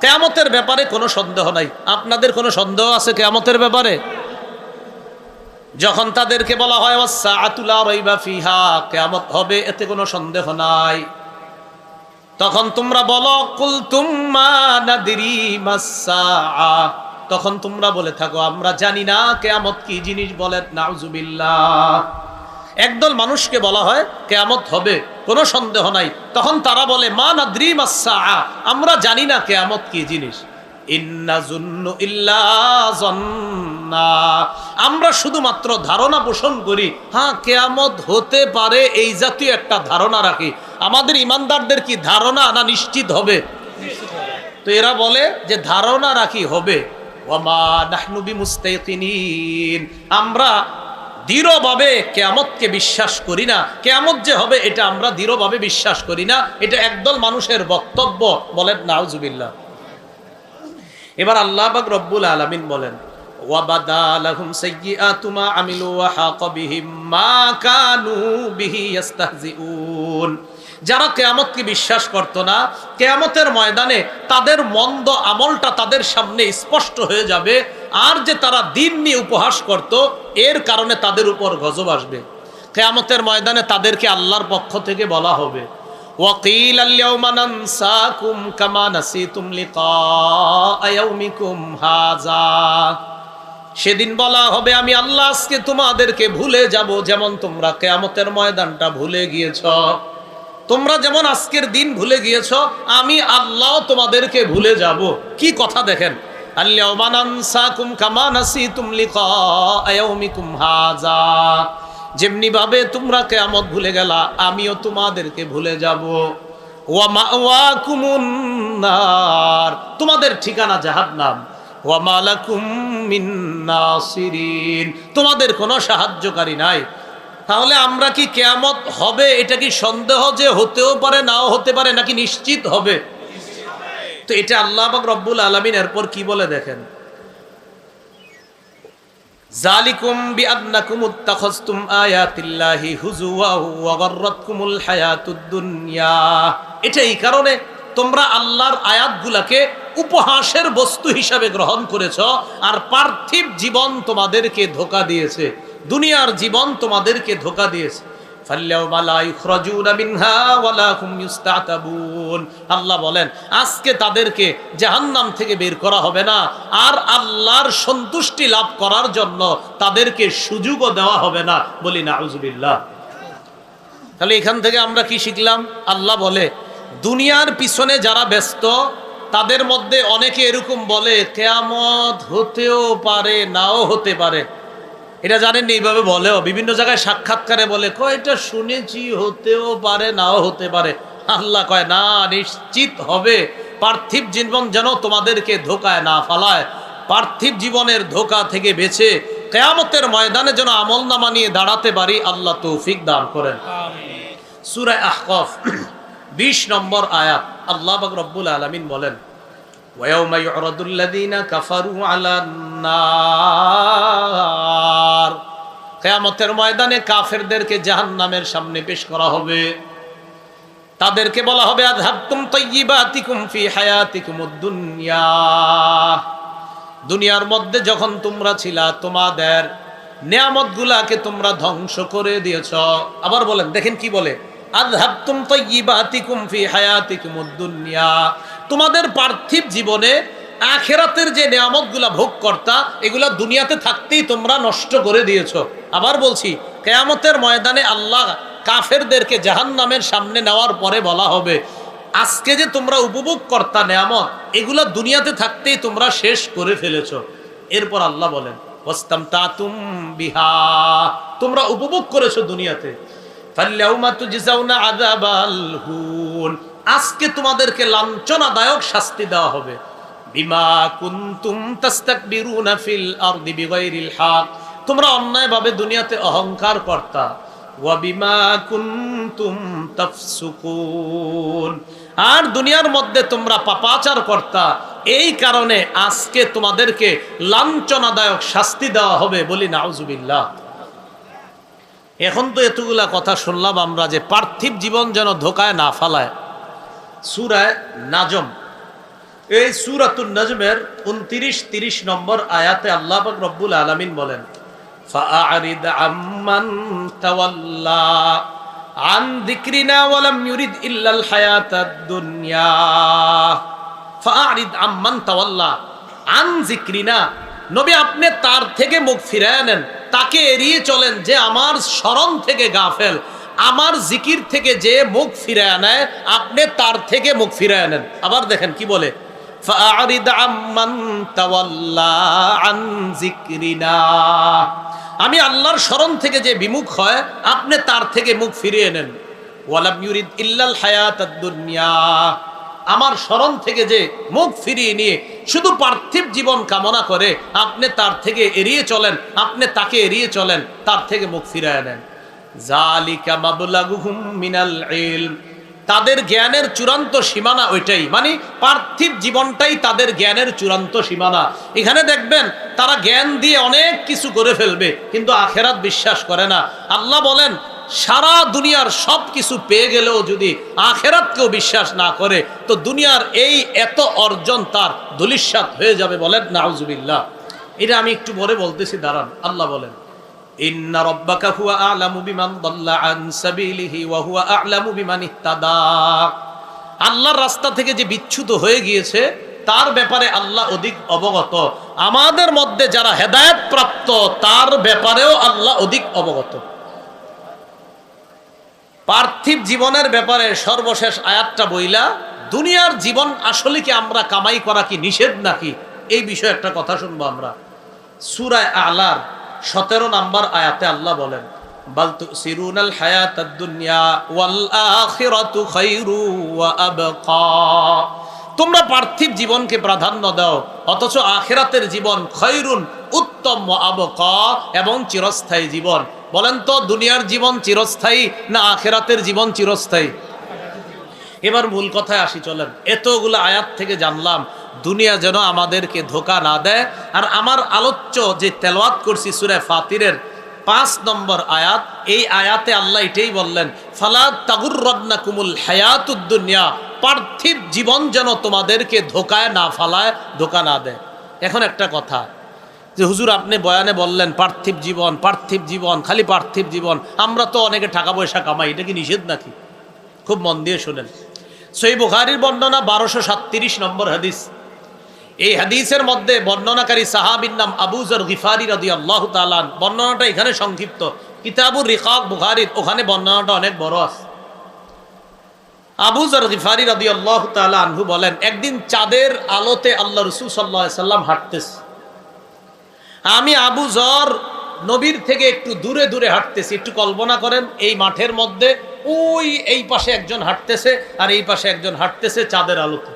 কিয়ামতের ব্যাপারে কোনো সন্দেহ নাই। আপনাদের কোনো সন্দেহ আছে কিয়ামতের ব্যাপারে? যখন তাদেরকে বলা হয় ওয়াসসাআতু লা রাইবা ফিহা, কিয়ামত হবে এতে কোনো সন্দেহ নাই, তখন তোমরা বলো কুলতুম মা নাদরি মাসসাআ, তখন তোমরা বলে থাকো আমরা জানি না কিয়ামত কি জিনিস। বলেন নাউজুবিল্লাহ। একদল মানুষকে বলা হয় কিয়ামত হবে, কোনো সন্দেহ নাই, তখন তারা বলে মা নাদরি মাসসাআ, আমরা জানি না কিয়ামত কি জিনিস। ইন্না যুন্নু ইল্লা যন্না, আমরা শুধুমাত্র ধারণা পোষণ করি, হ্যাঁ কিয়ামত হতে পারে এই জাতীয় একটা ধারণা রাখি। আমাদের ইমানদারদের কি ধারণা না নিশ্চিত হবে? তো এরা বলে যে ধারণা রাখি হবে। ওয়ামা নাহনু বিমুস্তাইকিনিন, আমরা দৃঢ়ভাবে কিয়ামতকে বিশ্বাস করি না, কিয়ামত যে হবে এটা আমরা দৃঢ়ভাবে বিশ্বাস করি না। এটা একদল মানুষের বক্তব্য। বলেন নাউজুবিল্লাহ। এবার আল্লাহ পাক রব্বুল আলামিন বলেন ওয়াবাদা লাহুম সাইয়্যাতু মা আমিলু ওয়া হাকা বিহিম মা কানু বিহি ইস্তাহজিউন। যারা কিয়ামতকে বিশ্বাস করত না, কিয়ামতের ময়দানে তাদের মন্দ আমলটা তাদের সামনে স্পষ্ট হয়ে যাবে, আর যে তারা দিন নিয়ে উপহাস করত এর কারণে তাদের উপর গজব আসবে। কিয়ামতের ময়দানে তাদেরকে আল্লাহর পক্ষ থেকে বলা হবে ওয়াকিল আল-ইয়াওমা নানসাকুম কামা নাসিতুম লিকা ইয়াউমিকুম হাযা, সেদিন বলা হবে আমি আল্লাহ আজকে তোমাদেরকে ভুলে যাব যেমন তোমরা কিয়ামতের ময়দানটা ভুলে গিয়েছ। তোমরা যেমন আজকের দিন ভুলে গিয়েছ, আমি আল্লাহ তোমাদেরকে ভুলে যাব। কি কথা দেখেন, আল-ইয়াওমা নানসাকুম কামা নাসিতুম লিকা ইয়াউমিকুম হাযা, যেমনি ভাবে তোমরা কিয়ামত ভুলে গেলা আমিও তোমাদেরকে ভুলে যাব। ওয়া মাওয়াকুমুন নার, তোমাদের ঠিকানা জাহান্নাম। ওয়া মালাকুম মিন নাসিরিন, তোমাদের কোনো সাহায্যকারী নাই। তাহলে আমরা কি কিয়ামত হবে এটা কি সন্দেহ যে হতেও পারে নাও হতে পারে, নাকি নিশ্চিত হবে? তো এটা আল্লাহ পাক রব্বুল আলামিন এরপর কি বলে দেখেন, যালিকুম বিআন্নাকুম ইত্তাখাযতুম আয়াতিল্লাহি হুজুওয়া ওয়া গাররাতকুমুল হায়াতুদ দুনিয়া, এটা এই কারণে তোমরা আল্লাহর আয়াতগুলোকে উপহাসের বস্তু হিসাবে গ্রহণ করেছ, আর পার্থিব জীবন তোমাদেরকে ধোঁকা দিয়েছে, দুনিয়ার জীবন তোমাদেরকে ধোঁকা দিয়েছে। ফাল্যাউমা লা ইখরাজুনা মিনহা ওয়ালা হুম ইস্তাতাবুন, আল্লাহ বলেন আজকে তাদেরকে জাহান্নাম থেকে বের করা হবে না, আর আল্লাহর সন্তুষ্টি লাভ করার জন্য তাদেরকে সুযোগও দেওয়া হবে না। বলি নাউজুবিল্লাহ। তাহলে এখান থেকে আমরা কি শিখলাম? আল্লাহ বলে দুনিয়ার পিছনে যারা ব্যস্ত তাদের মধ্যে অনেকে এরকম বলে কিয়ামত হতেও পারে নাও হতে পারে। এটা জানেন এইভাবে বলেও বিভিন্ন জায়গায় সাক্ষাৎকারে বলে কয়টা শুনেছি হতেও পারে নাও হতে পারে। আল্লাহ কয় না, নিশ্চিত হবে। পার্থিব জীবন যেন তোমাদেরকে ধোকায় না ফালায়, পার্থিব জীবনের ধোকা থেকে বেঁচে কিয়ামতের ময়দানে যেন আমলনামা নিয়ে দাঁড়াতে পারি, আল্লাহ তৌফিক দান করেন। সূরা আহকাফ 20 নম্বর আয়াত, আল্লাহ পাক রব্বুল আলামিন বলেন ওয়ায়াউমা ইউরাদুল্লাযীনা কাফারু আলান নার, কিয়ামতের ময়দানে কাফেরদেরকে জাহান্নামের সামনে পেশ করা হবে। তাদেরকে বলা হবে আযহাবতুম তাইয়্যিবাতিকুম ফি হায়াতিকুমুদ দুনিয়া, দুনিয়ার মধ্যে যখন তোমরা ছিলা তোমাদের নিয়ামতগুলোকে তোমরা ধ্বংস করে দিয়েছ। আবার বলেন, দেখেন কি বলে, আযহাবতুম তাইয়্যিবাতিকুম ফি হায়াতিকুমুদ দুনিয়া, তোমাদের পার্থিব জীবনে আখিরাতের যে নিয়ামতগুলা ভোগ করতা এগুলা দুনিয়াতে থাকতেই তোমরা নষ্ট করে দিয়েছো। আবার বলছি, কিয়ামতের ময়দানে আল্লাহ কাফেরদেরকে জাহান্নামের সামনে নেওয়ার পরে বলা হবে আজকে যে তোমরা উপভোগ করতা নিয়ামত এগুলা দুনিয়াতে থাকতেই তোমরা শেষ করে ফেলেছো। এরপর আল্লাহ বলেন ওয়াস্তামতাতুম বিহা, তোমরা উপভোগ করেছো দুনিয়াতে। ফাল্যাউমা তুজজাউনা আযাবাল হুন, আজকে তোমাদেরকে লাঞ্ছনাদায়ক শাস্তি দেওয়া হবে। বিমা কুনতুম তাস্তাকবিরুনা ফিল আরদি বিগাইরিল হক, তোমরা অন্যায়ভাবে দুনিয়াতে অহংকার করতা। ওয়া বিমা কুনতুম তাফসুকুন, আর দুনিয়ার মধ্যে তোমরা পাপাচার করতা, এই কারণে আজকে তোমাদেরকে লাঞ্ছনাদায়ক শাস্তি দেওয়া হবে। বলি নাউজুবিল্লাহ। এখন তো এতগুলা কথা শুনলাম আমরা যে পার্থিব জীবন যেন ধোকায় না ফালায়। সূরা নাজম এই সূরাতুন নাজমের 29-30 নম্বর আয়াতে আল্লাহ পাক রব্বুল আলামিন বলেন, ফাআরিদ আম্মান তাওয়াল্লা আন যিকরিনা ওয়া লাম ইউরিদ ইল্লাল হায়াতাদ দুনিয়া। ফাআরিদ আম্মান তাওয়াল্লা আন যিকরিনা, নবী আপনি তার থেকে মুখ ফিরিয়ে নেন, তাকে এড়িয়ে চলেন যে আমার স্মরণ থেকে গাফেল, আমার জিকির থেকে যে মুখ ফিরিয়ে নেয় আপনি তার থেকে মুখ ফিরিয়ে নেন। আবার দেখেন কি বলে, ফাআরিদ আম্মান তাওয়াল্লা আন যিকরিনা, আমি আল্লাহর স্মরণ থেকে যে বিমুখ হয় আপনি তার থেকে মুখ ফিরিয়ে নেন। ওয়ালাম ইউরিদ ইল্লাল হায়াতাদ দুনিয়া, আমার স্মরণ থেকে যে মুখ ফিরিয়ে নিয়ে শুধু পার্থিব জীবন কামনা করে আপনি তার থেকে এড়িয়ে চলেন, আপনি তাকে এড়িয়ে চলেন, তার থেকে মুখ ফিরিয়ে নেন। যালিকা মাবলাগুহুম মিনাল ইলম, তাদের জ্ঞানের চূড়ান্ত সীমানা ওইটাই, মানে পার্থিব জীবনটাই তাদের জ্ঞানের চূড়ান্ত সীমানা। এখানে দেখবেন তারা জ্ঞান দিয়ে অনেক কিছু করে ফেলবে কিন্তু আখেরাত বিশ্বাস করে না। আল্লাহ বলেন সারা দুনিয়ার সব কিছু পেয়ে গেলেও যদি আখেরাতকেও বিশ্বাস না করে তো দুনিয়ার এই এত অর্জন তার ধূলিসাৎ হয়ে যাবে। বলেন নাউজুবিল্লাহ। এটা আমি একটু পরে বলতেছি, দাঁড়ান। আল্লাহ বলেন, ইন্না রাব্বাকা হুয়া আ'লামু বিমান দাল্লা আন সাবিলিহি ওয়া হুয়া আ'লামু বিমান ইহতাদা, আল্লাহর রাস্তা থেকে যে বিচ্যুত হয়ে গিয়েছে তার ব্যাপারে আল্লাহ অধিক অবগত। আমাদের মধ্যে যারা হেদায়েত প্রাপ্ত তার ব্যাপারেও আল্লাহ অধিক অবগত। পার্থিব জীবনের ব্যাপারে সর্বশেষ আয়াতটা বইলা দুনিয়ার জীবন আসলে কি আমরা কামাই করা কি নিষেধ নাকি, এই বিষয়ে একটা কথা শুনবো আমরা। সূরা আ'লার 17 নম্বর আয়াতে আল্লাহ বলেন, বাল তুসিরুনাল হায়াতাদ দুনিয়া ওয়াল আখিরাতু খায়রু ওয়া আবকা, তোমরা পার্থিব জীবনকে প্রাধান্য দাও অথচ আখিরাতের জীবন খায়রুন উত্তম ওয়া আবকা এবং চিরস্থায়ী জীবন। বলেন তো দুনিয়ার জীবন চিরস্থায়ী না আখিরাতের জীবন চিরস্থায়ী? এবার মূল কথায় আসি, চলেন। এতগুলো আয়াত থেকে জানলাম দুনিয়া যেন আমাদেরকে ধোঁকা না দেয়। আর আমার আলোচ্য যে তেলাওয়াত করছি সূরা ফাতিরের 5 নম্বর আয়াত, এই আয়াতে আল্লাহ এটাই বললেন, ফালা তাগুররান্নাকুমুল হায়াতুদ দুনিয়া, পার্থিব জীবন যেন তোমাদেরকে ধোঁকায় না ফালায়, ধোঁকা না দেয়। এখন একটা কথা যে হুজুর আপনি বয়ানে বললেন পার্থিব জীবন, পার্থিব জীবন, খালি পার্থিব জীবন, আমরা তো অনেকে টাকা পয়সা কামাই, এটা কি নিষেধ নাকি? খুব মন দিয়ে শোনেন। সহিহ বুখারীর বর্ণনা 1237 নম্বর হাদিস। এই হাদিসের মধ্যে বর্ণনাকারী সাহাবীর নাম আবু যর গিফারি রাদিয়াল্লাহু তাআলা। বর্ণনাটা এখানে সংক্ষিপ্ত, কিতাবুর রিকাক বুখারীর ওখানে বর্ণনাটা অনেক বড় আছে। আবু যর গিফারি রাদিয়াল্লাহু তাআলা আনহু বলেন, একদিন চাঁদের আলোতে আল্লাহ রাসূল সাল্লাল্লাহু আলাইহি সাল্লাম হাঁটতেছে। আমি আবু যর নবীর থেকে একটু দূরে দূরে হাঁটতেছি। একটু কল্পনা করেন এই মাঠের মধ্যে ওই এই পাশে একজন হাঁটতেছে আর এই পাশে একজন হাঁটতেছে চাঁদের আলোতে।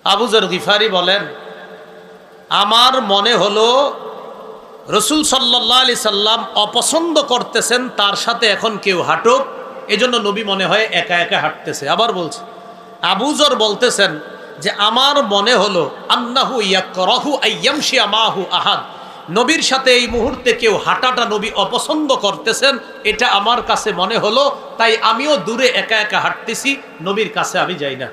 আবু যর গিফারি বলেন, আমার মনে হলো রাসূল সাল্লাল্লাহু আলাইহি সাল্লাম অপছন্দ করতেছেন তার সাথে এখন কেউ হাঁটুক, এজন্য নবী মনে হয় একা একা হাঁটতেছে। আবার বলছে, আবু যর বলতেছেন যে আমার মনে হলো আন্নাহু ইয়াকরাহু আইয়ামশিয়া মাহু আহাদ, নবীর সাথে এই মুহূর্তে কেউ হাঁটাটা নবী অপছন্দ করতেছেন, এটা আমার কাছে মনে হলো, তাই আমিও দূরে একা একা হাঁটতেছি, নবীর কাছে আমি যাই না।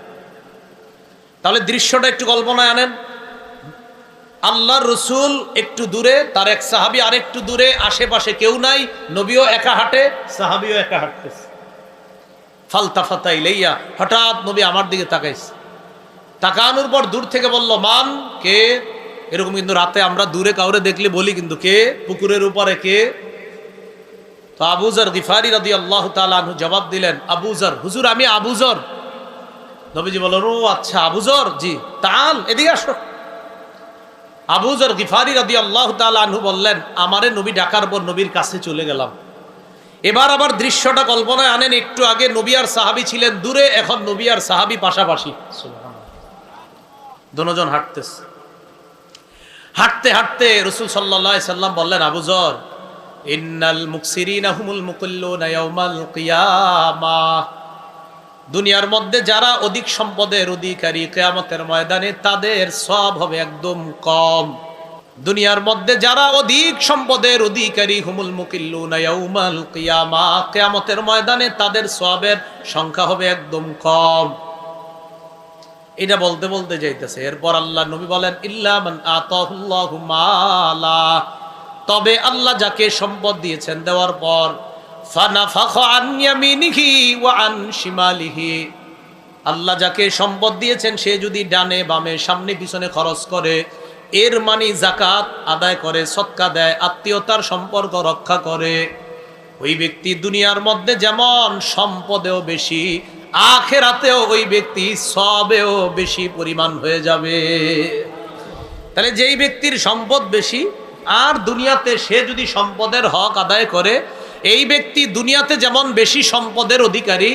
তাহলে দৃশ্যটা একটু কল্পনায় আনেন। আল্লাহর রাসূল একটু দূরে, তার এক সাহাবী আর একটু দূরে, আশেপাশে কেউ নাই, নবীও একা হাঁটে, সাহাবীও একা হাঁটতেছে। ফালতাফাতা ইলাইয়া, হঠাৎ নবী আমার দিকে তাকাইছে। তাকানোর পর দূর থেকে বলল, মান, কে? এরকম কিন্তু রাতে আমরা দূরে কাউরে দেখলে বলি কিন্তু, কে? পুকুরের উপরে কে? তো আবু যর গিফারি রাদিয়াল্লাহু তাআলা আনহু জবাব দিলেন, আবু যর, হুজুর আমি আবু যর। নবীজি বললেন, ও আচ্ছা আবু যর, জি তাল, এদিকে আসো। আবু যর গিফারি রাদিয়াল্লাহু তাআলা আনহু বললেন, আমারে নবী ডাকার পর নবীর কাছে চলে গেলাম। এবার আবার দৃশ্যটা কল্পনায় আনেন, একটু আগে নবী আর সাহাবী ছিলেন দূরে, এখন নবী আর সাহাবী পাশাপাশি, দুজন হাঁটতেছে। হাঁটতে হাঁটতে রাসূল সাল্লাল্লাহু আলাইহি সাল্লাম বললেন, আবু যর, ইন্নাল মুকসিরিনা হুমুল মুকিল্লুনা ইয়াউমাল কিয়ামাহ, দুনিয়ার মধ্যে যারা অধিক সম্পদের অধিকারী কিয়ামতের ময়দানে তাদের সওয়াব হবে একদম কম। দুনিয়ার মধ্যে যারা অধিক সম্পদের অধিকারী হুমুল মুকিল্লুনা ইয়াউমাল কিয়ামাহ, কিয়ামতের ময়দানে তাদের সওয়াবের সংখ্যা হবে একদম কম। এটা বলতে বলতে যাইতেছে। এরপর আল্লাহ নবী বলেন ইল্লা মান আতাহুল্লাহু মালা, তবে আল্লাহ যাকে সম্পদ দিয়েছেন দেওয়ার পর ফানাফাখা আন ইয়ামিনিহি ওয়া আন শিমালিহি, আল্লাহ যাকে সম্পদ দিয়েছেন সে যদি ডানে বামে সামনে পিছনে খরচ করে, এর মানে যাকাত আদায় করে, সদকা দেয়, আত্মীয়তার সম্পর্ক রক্ষা করে, ওই ব্যক্তি দুনিয়ার মধ্যে যেমন সম্পদেও বেশি, আখিরাতেও ওই ব্যক্তি সবেও বেশি পরিমাণ হয়ে যাবে। তাহলে যেই ব্যক্তির সম্পদ বেশি আর দুনিয়াতে সে যদি সম্পদের হক আদায় করে, এই ব্যক্তি দুনিয়াতে যেমন বেশি সম্পদের অধিকারী,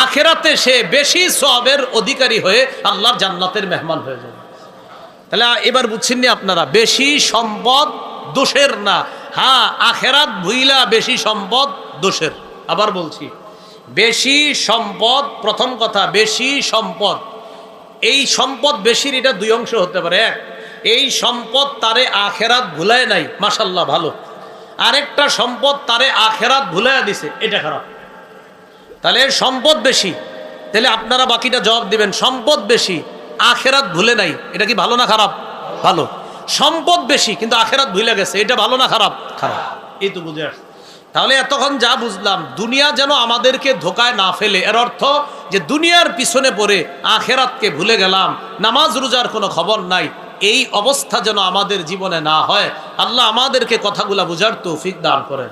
আখিরাতে সে বেশি সওয়াবের অধিকারী হয়ে আল্লাহর জান্নাতের মেহমান হয়ে যাবে। তাহলে এবার বুঝছেন নি আপনারা, বেশি সম্পদ দোষের না, হ্যাঁ আখিরাত ভুইলা বেশি সম্পদ দোষের। আবার বলছি, বেশি সম্পদ, প্রথম কথা বেশি সম্পদ, এই সম্পদ বেশির এটা দুই অংশ হতে পারে। এক, এই সম্পদ তারে আখিরাত ভুলায় নাই, মাশাআল্লাহ ভালো। আরেকটা সম্পদ তারে আখিরাত ভুলাইয়া দিছে, এটা খারাপ। তাহলে সম্পদ বেশি, তাহলে আপনারা বাকিটা জবাব দিবেন। সম্পদ বেশি আখিরাত ভুলে নাই, এটা কি ভালো না খারাপ? ভালো। সম্পদ বেশি কিন্তু আখিরাত ভুলে গেছে, এটা ভালো না খারাপ? খারাপ। এই তো বুঝে আসছে। তাহলে এতক্ষণ যা বুঝলাম, দুনিয়া যেন আমাদেরকে ধোকায় না ফেলে, এর অর্থ যে দুনিয়ার পিছনে পড়ে আখিরাতকে ভুলে গেলাম, নামাজ রোজার কোনো খবর নাই, এই অবস্থা যেন আমাদের জীবনে না হয়। আল্লাহ আমাদেরকে কথাগুলা বুঝার তৌফিক দান করেন।